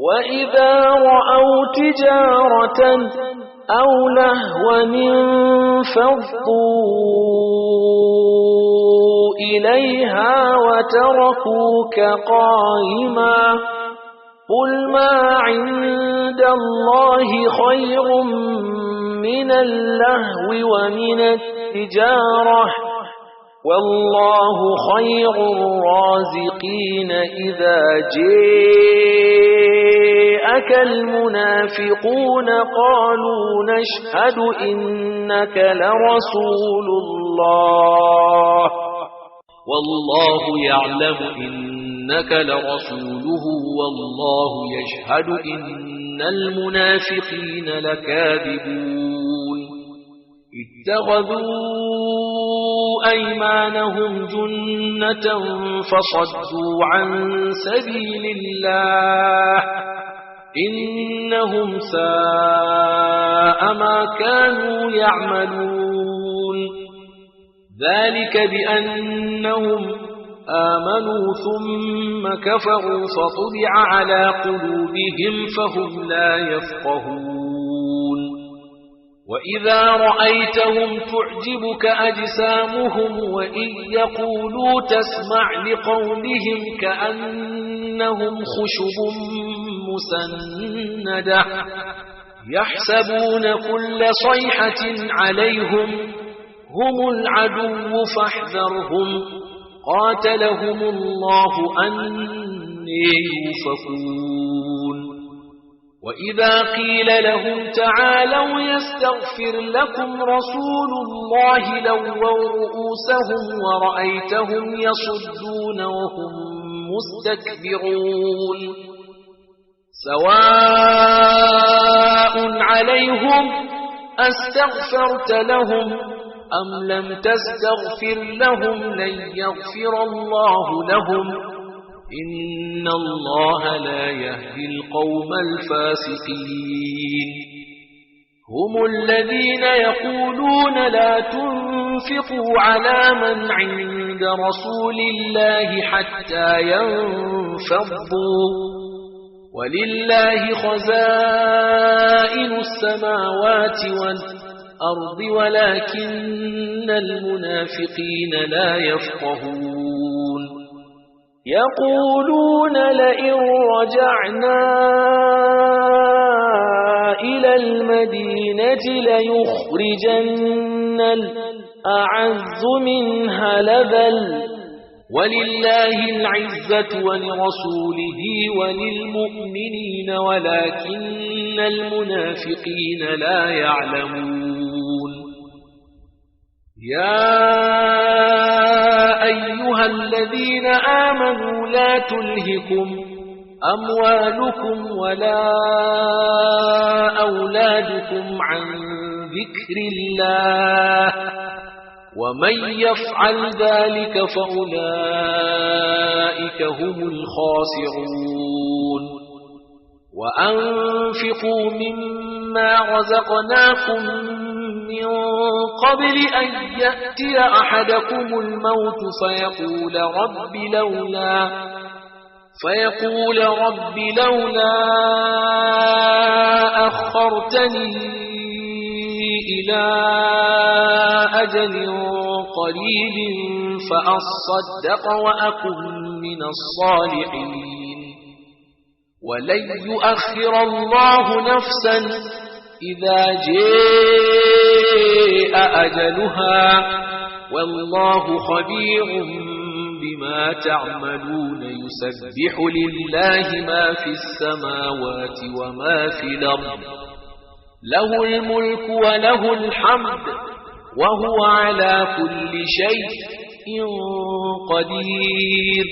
وإذا رأوا تجارة أو لهوا انفضوا إليها وتركوك قائما قل ما عند الله خير من اللهو ومن التجارة والله خير الرازقين إذا جاءك المنافقون قالوا نشهد إنك لرسول الله والله يعلم إنك لرسوله والله يشهد إن المنافقين لكاذبون اتخذوا أيمانهم جنة فصدوا عن سبيل الله إنهم ساء ما كانوا يعملون ذلك بأنهم آمنوا ثم كفروا فطبع على قلوبهم فهم لا يفقهون وإذا رأيتهم تعجبك أجسامهم وإن يقولوا تسمع لقولهم كأنهم خشب مسندة يحسبون كل صيحة عليهم هم العدو فاحذرهم قاتلهم الله أني يؤفكون وإذا قيل لهم تعالوا يستغفر لكم رسول الله لووا رؤوسهم ورأيتهم يصدون وهم مستكبرون سواء عليهم أستغفرت لهم أم لم تستغفر لهم لن يغفر الله لهم إن الله لا يهدي القوم الفاسقين هم الذين يقولون لا تنفقوا على من عند رسول الله حتى ينفضوا ولله خزائن السماوات والأرض ولكن المنافقين لا يفقهون يقولون لئن رجعنا إلى المدينة ليخرجن الأعز منها الأذل ولله العزة ولرسوله وللمؤمنين ولكن المنافقين لا يعلمون يا أيها الذين آمنوا لا تلهكم أموالكم ولا أولادكم عن ذكر الله ومن يفعل ذلك فأولئك هم الخاسرون وأنفقوا مما رزقناكم من قبل أن يأتي أحدكم الموت فيقول رب لولا أخرتني إلى أجل قريب فأصدق وأكن من الصالحين ولن يؤخر الله نفسا إذا جاء أجلها والله خبير بما تعملون يسبح لله ما في السماوات وما في الأرض له الملك وله الحمد وهو على كل شيء قدير